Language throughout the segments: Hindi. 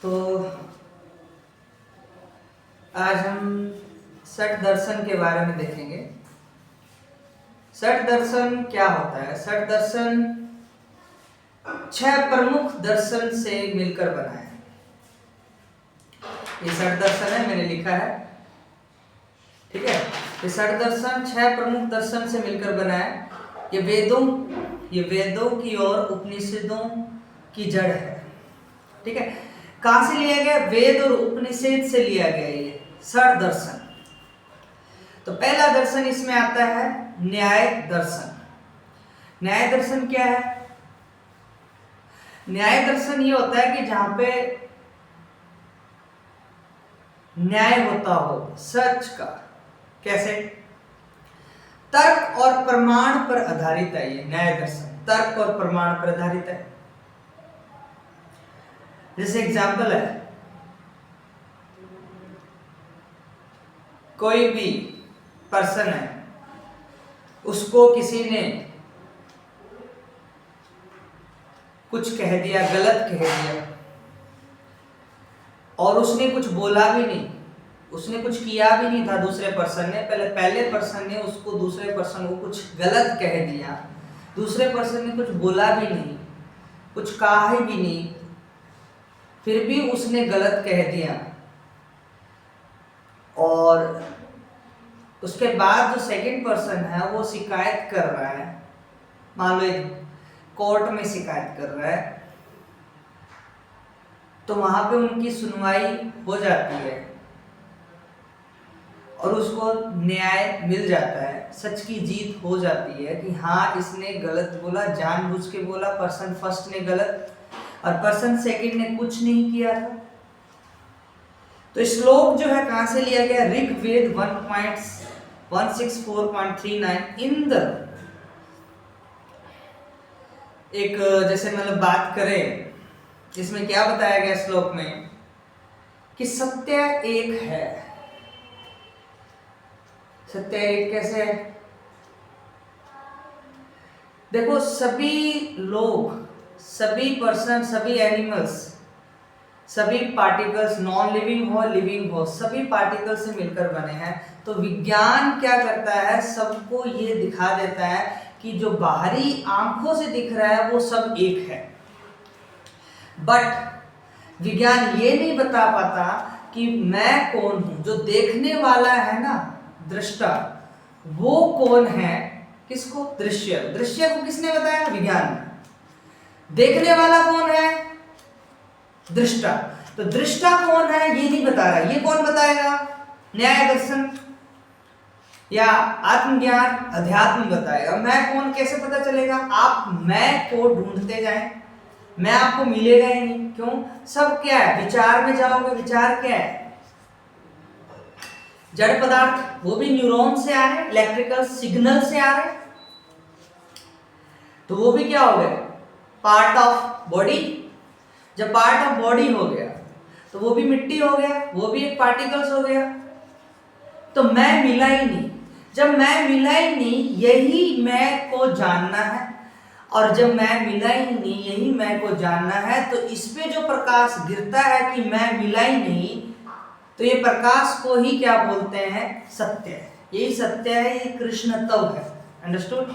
तो आज हम षट दर्शन के बारे में देखेंगे। षट दर्शन क्या होता है? षट दर्शन 6 प्रमुख दर्शन से मिलकर बना है। ये षट दर्शन है, मैंने लिखा है, ठीक है। ये षट दर्शन 6 प्रमुख दर्शन से मिलकर बना है। ये वेदों की और उपनिषदों की जड़ है, ठीक है। कहां से लिया गया? वेद और उपनिषद से लिया गया ये षट दर्शन। तो पहला दर्शन इसमें आता है न्याय दर्शन। न्याय दर्शन क्या है? न्याय दर्शन ये होता है कि जहां पे न्याय होता हो, सच का। कैसे? तर्क और प्रमाण पर आधारित है ये न्याय दर्शन। तर्क और प्रमाण पर आधारित है। जैसे एग्जाम्पल है, कोई भी पर्सन है, उसको किसी ने कुछ कह दिया, गलत कह दिया, और उसने कुछ बोला भी नहीं, उसने कुछ किया भी नहीं था। दूसरे पर्सन ने पहले पर्सन ने उसको, दूसरे पर्सन को कुछ गलत कह दिया, दूसरे पर्सन ने कुछ बोला भी नहीं, कुछ कहा ही भी नहीं, फिर भी उसने गलत कह दिया। और उसके बाद जो सेकंड पर्सन है वो शिकायत कर रहा है, मान लो एक कोर्ट में शिकायत कर रहा है, तो वहां पे उनकी सुनवाई हो जाती है और उसको न्याय मिल जाता है, सच की जीत हो जाती है कि हाँ इसने गलत बोला, जानबूझ के बोला। पर्सन फर्स्ट ने गलत और पर्सन सेकंड ने कुछ नहीं किया था। तो श्लोक जो है कहां से लिया गया? ऋग्वेद 1.164.39 इंद्र। एक जैसे मतलब बात करें, इसमें क्या बताया गया श्लोक में कि सत्य एक है। सत्य एक कैसे है? देखो, सभी लोग, सभी पर्सन, सभी एनिमल्स, सभी पार्टिकल्स, नॉन लिविंग हो लिविंग हो, सभी पार्टिकल से मिलकर बने हैं। तो विज्ञान क्या करता है? सबको ये दिखा देता है कि जो बाहरी आंखों से दिख रहा है वो सब एक है, बट विज्ञान ये नहीं बता पाता कि मैं कौन हूं। जो देखने वाला है ना, दृष्टा, वो कौन है? किसको? दृश्य। दृश्य को किसने बताया? विज्ञान। देखने वाला कौन है? दृष्टा। तो दृष्टा कौन है ये नहीं बता रहा। ये कौन बताएगा? न्याय दर्शन या आत्मज्ञान, अध्यात्म बताएगा। मैं कौन कैसे पता चलेगा? आप मैं को ढूंढते जाएं, मैं आपको मिलेगा ही नहीं। क्यों? सब क्या है? विचार में जाओगे। विचार क्या है? जड़ पदार्थ, वो भी न्यूरॉन से आ रहे, इलेक्ट्रिकल सिग्नल से आ रहे, तो वो भी क्या हो गए? Part of body. जब पार्ट ऑफ बॉडी हो गया तो वो भी मिट्टी हो गया, वो भी एक पार्टिकल्स हो गया। तो मैं मिला ही नहीं। जब मैं मिला ही नहीं, यही मैं को जानना है। और जब मैं मिला ही नहीं, यही मैं को जानना है, तो इस पे जो प्रकाश गिरता है कि मैं मिला ही नहीं, तो ये प्रकाश को ही क्या बोलते हैं? सत्य। यही सत्य है, ये कृष्ण तत्व है। अंडरस्टूड?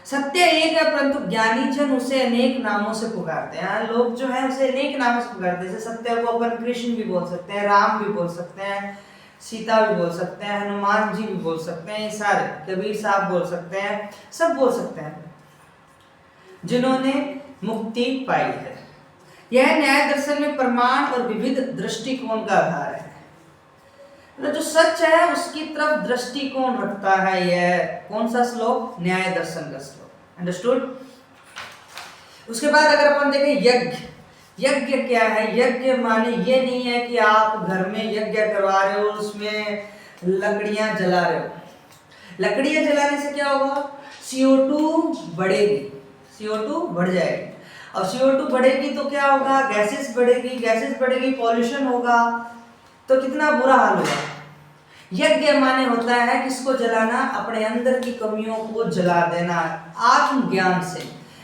सत्य एक है, परंतु ज्ञानी जन उसे अनेक नामों से पुकारते हैं। लोग जो है उसे अनेक नामों से पुकारते हैं। जैसे सत्य को अपन कृष्ण भी बोल सकते हैं, राम भी बोल सकते हैं, सीता भी बोल सकते हैं, हनुमान जी भी बोल सकते हैं, ये सारे, कबीर साहब बोल सकते हैं, सब बोल सकते हैं जिन्होंने मुक्ति पाई है। यह न्याय दर्शन में प्रमाण और विविध दृष्टिकोण का आधार है। जो सच है उसकी तरफ दृष्टिकोण रखता है। यह कौन सा श्लोक? न्याय दर्शन का श्लोक। अंडरस्टूड? उसके बाद अगर अपन देखें यज्ञ। यज्ञ क्या है? यज्ञ माने ये नहीं है कि आप घर में यज्ञ करवा रहे हो, उसमें लकड़ियां जला रहे हो। लकड़ियां जलाने से क्या होगा? CO2 बढ़ेगी, CO2 बढ़ जाएगी। और CO2 बढ़ेगी तो क्या होगा? गैसेस बढ़ेगी, गैसेस बढ़ेगी, पॉल्यूशन होगा, तो कितना बुरा हाल होगा। यज्ञ माने होता है किसको जलाना? अपने अंदर की कमियों को जला देना, आत्मज्ञान से।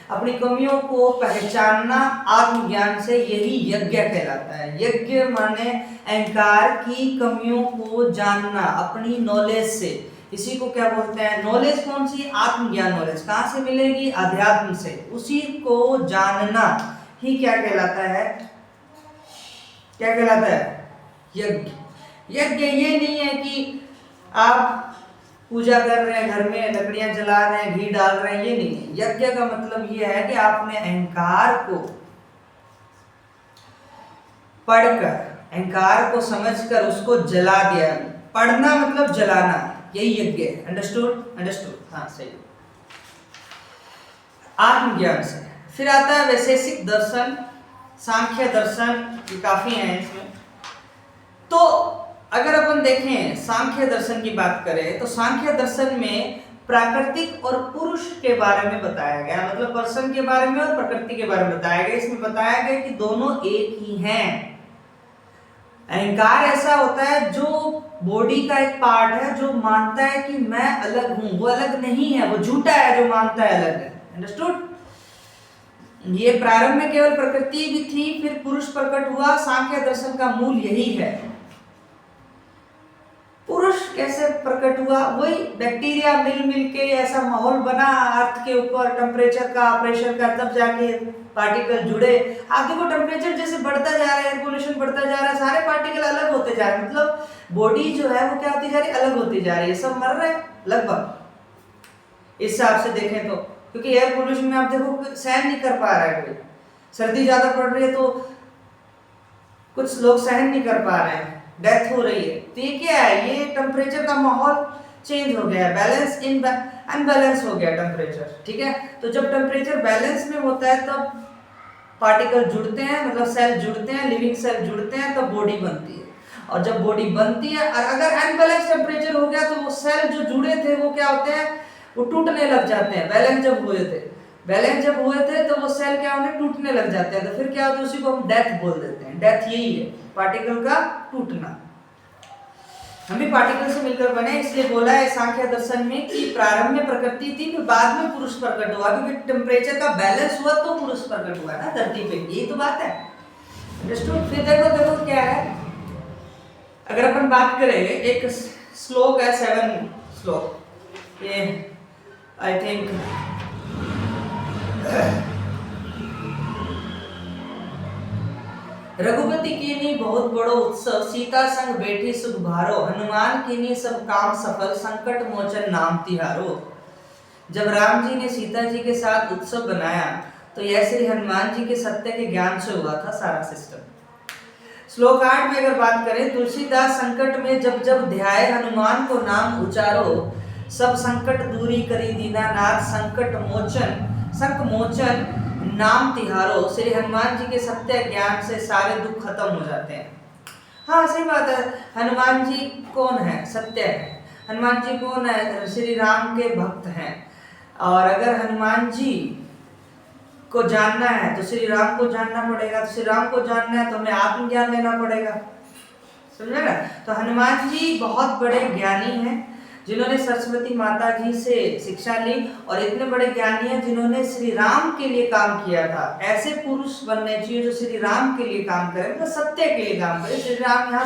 अपनी कमियों को पहचानना आत्मज्ञान से, यही यज्ञ कहलाता है। यज्ञ माने अहंकार की कमियों को जानना अपनी नॉलेज से। इसी को क्या बोलते हैं? नॉलेज कौन सी? आत्मज्ञान नॉलेज। कहाँ से मिलेगी? अध्यात्म से। उसी को जानना ही क्या कहलाता है? क्या कहलाता है? यज्ञ। यज्ञ ये नहीं है कि आप पूजा कर रहे हैं, घर में लकड़ियां जला रहे हैं, घी डाल रहे हैं, ये नहीं है। यज्ञ का मतलब ये है कि आपने अहंकार को पढ़कर, अहंकार को समझकर उसको जला दिया। पढ़ना मतलब जलाना, यही यज्ञ है। अंडरस्टूड? अंडरस्टूड, हाँ सही। आत्मज्ञान से फिर आता है वैशेषिक दर्शन, सांख्य दर्शन, ये काफी हैं इसमें। तो अगर अपन देखें सांख्य दर्शन की बात करें तो सांख्य दर्शन में प्राकृतिक और पुरुष के बारे में बताया गया, मतलब पर्सन के बारे में और प्रकृति के बारे में बताया गया। इसमें बताया गया कि दोनों एक ही हैं। अहंकार ऐसा होता है जो बॉडी का एक पार्ट है, जो मानता है कि मैं अलग हूं। वो अलग नहीं है, वो झूठा है जो मानता है अलग है। अंडरस्टूड? ये प्रारंभ में केवल प्रकृति भी थी, फिर पुरुष प्रकट हुआ। सांख्य दर्शन का मूल यही है। पुरुष कैसे प्रकट हुआ? वही बैक्टीरिया मिल के ऐसा माहौल बना अर्थ के ऊपर, टेम्परेचर का, प्रेशर का, तब जाके पार्टिकल जुड़े। आप देखो टेम्परेचर जैसे बढ़ता जा रहा है, एयर पोल्यूशन बढ़ता जा रहा है, सारे पार्टिकल अलग होते जा रहे हैं। मतलब बॉडी जो है वो क्या होती जा रही है? अलग होती जा रही है। सब मर रहे हैं लगभग, इस हिसाब से देखें तो। क्योंकि एयर पोल्यूशन में आप देखो सहन नहीं कर पा रहा है कोई। सर्दी ज्यादा पड़ रही है तो कुछ लोग सहन नहीं कर पा रहे हैं, डेथ हो रही है। तो ये क्या है? ये टेम्परेचर का माहौल चेंज हो गया है, बैलेंस इन अनबैलेंस हो गया टेम्परेचर। ठीक है, तो जब टेम्परेचर बैलेंस में होता है तब पार्टिकल जुड़ते हैं, मतलब सेल जुड़ते हैं, लिविंग सेल जुड़ते हैं, तब बॉडी बनती है। और जब बॉडी बनती है, और अगर अनबैलेंस टेम्परेचर हो गया तो वो सेल जो जुड़े थे वो क्या होते हैं? वो टूटने लग जाते हैं। बैलेंस जब हुए थे तो वो सेल क्या होने? टूटने लग जाते हैं। तो फिर क्या होता है? उसी को हम डेथ बोल देते हैं। डेथ यही है, पार्टिकल का टूटना। हम भी पार्टिकल से मिलकर बने, इसलिए बोला है सांख्य दर्शन में कि प्रारंभ में प्रकृति थी, फिर बाद में पुरुष प्रकट हुआ। क्योंकि टेम्परेचर का बैलेंस हुआ तो पुरुष प्रकट हुआ ना धरती पे। यही तो बात है। फिर देखो क्या है। अगर अपन बात करें, एक श्लोक है, 7 श्लोक, ये आई थिंक रघुपति कीनी बहुत बड़ो उत्सव, सीता संग बैठी सुख भारो, हनुमान कीनी सब काम सफल, संकट मोचन नाम तिहारो। जब राम जी ने सीता जी के साथ उत्सव बनाया तो यह श्री हनुमान जी के सत्य के ज्ञान से हुआ था सारा सिस्टम। श्लोक 8 में अगर बात करें, तुलसीदास संकट में जब जब ध्याय हनुमान को नाम उचारो, सब संकट दूरी करी दीनानाथ, संक मोचन नाम तिहारो। श्री हनुमान जी के सत्य ज्ञान से सारे दुख खत्म हो जाते हैं। हाँ सही बात है। हनुमान जी कौन है? सत्य है। हनुमान जी कौन है? श्री राम के भक्त हैं। और अगर हनुमान जी को जानना है तो श्री राम को जानना पड़ेगा। तो श्री राम को जानना है तो हमें आत्मज्ञान लेना पड़ेगा। समझे ना? तो हनुमान जी बहुत बड़े ज्ञानी हैं, जिन्होंने सरस्वती माता जी से शिक्षा ली, और इतने बड़े ज्ञानी हैं जिन्होंने श्री राम के लिए काम किया था। ऐसे पुरुष बनने चाहिए जो श्री राम के लिए काम करें, मतलब सत्य के लिए काम करें। श्री राम यहाँ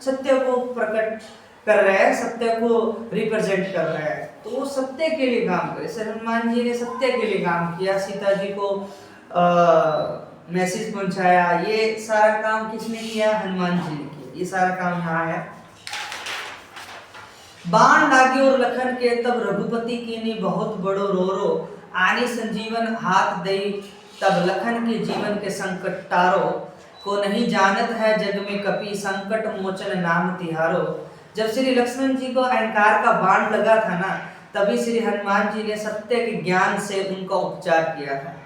सत्य को प्रकट कर रहे हैं, सत्य को रिप्रेजेंट कर रहे हैं, तो वो सत्य के लिए काम करे। श्री हनुमान जी ने सत्य के लिए काम किया, सीता जी को मैसेज पहुंचाया। ये सारा काम किसने किया? हनुमान जी ने किया। ये सारा काम यहाँ है। बाण लागे और लखन के, तब रघुपति कीनी बहुत बड़ो रोरो, आनी संजीवन हाथ दई, तब लखन के जीवन के संकट टारो, को नहीं जानत है जग में कपि, संकट मोचन नाम तिहारो। जब श्री लक्ष्मण जी को अहंकार का बाण लगा था ना, तभी श्री हनुमान जी ने सत्य के ज्ञान से उनका उपचार किया था।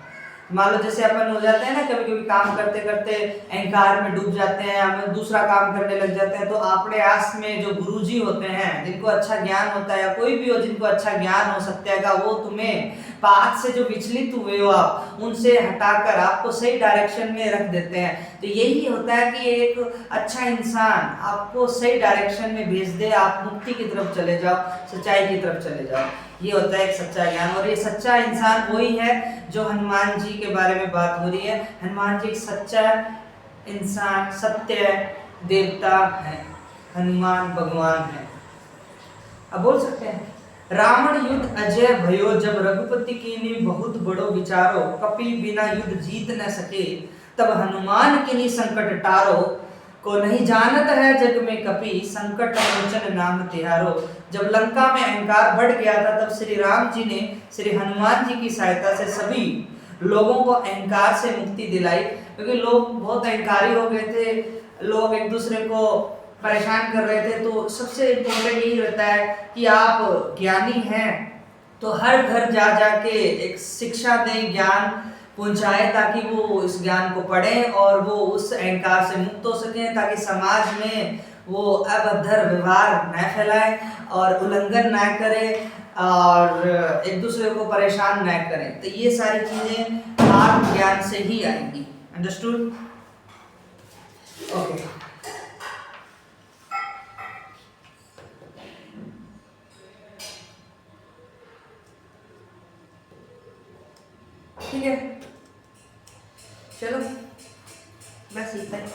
मान लो जैसे अपन हो जाते हैं ना, कभी कभी काम करते करते अहंकार में डूब जाते हैं, हम दूसरा काम करने लग जाते हैं, तो अपने आस में जो गुरुजी होते हैं, जिनको अच्छा ज्ञान होता है, कोई भी हो जिनको अच्छा ज्ञान हो सत्य का, वो तुम्हें पाथ से जो विचलित हुए हो आप, उनसे हटाकर आपको सही डायरेक्शन में रख देते हैं। तो यही होता है कि एक अच्छा इंसान आपको सही डायरेक्शन में भेज दे, आप मुक्ति की तरफ चले जाओ, सच्चाई की तरफ चले जाओ। ये होता है एक सच्चा ज्ञान। और ये सच्चा इंसान वही है जो हनुमान जी के बारे में बात हो रही है। हनुमान जी एक सच्चा इंसान, सत्य देवता है, हनुमान भगवान है। अब बोल सकते हैं, रावण युद्ध अजय भयो, जब रघुपति कीन्ही बहुत बड़ो विचारो, कपि बिना युद्ध जीत न सके, तब हनुमान किन्ही संकट टारो, को नहीं जानत है जग में कपि, संकट मोचन नाम तिहारो। जब लंका में अहंकार बढ़ गया था तब श्री राम जी ने श्री हनुमान जी की सहायता से सभी लोगों को अहंकार से मुक्ति दिलाई, क्योंकि लोग बहुत अहंकारी हो गए थे, लोग एक दूसरे को परेशान कर रहे थे। तो सबसे इम्पोर्टेंट यही रहता है कि आप ज्ञानी हैं तो हर घर जा जाके एक शिक्षा दें, ज्ञान पहुंचाएं, ताकि वो इस ज्ञान को पढ़ें और वो उस अहंकार से मुक्त हो सकें, ताकि समाज में वो अभद्र व्यवहार न फैलाए और उल्लंघन न करें और एक दूसरे को परेशान न करें। तो ये सारी चीजें आत्मज्ञान से ही आएंगी। अंडरस्टूड? ओके। ठीक है, चलो बस इतना ही।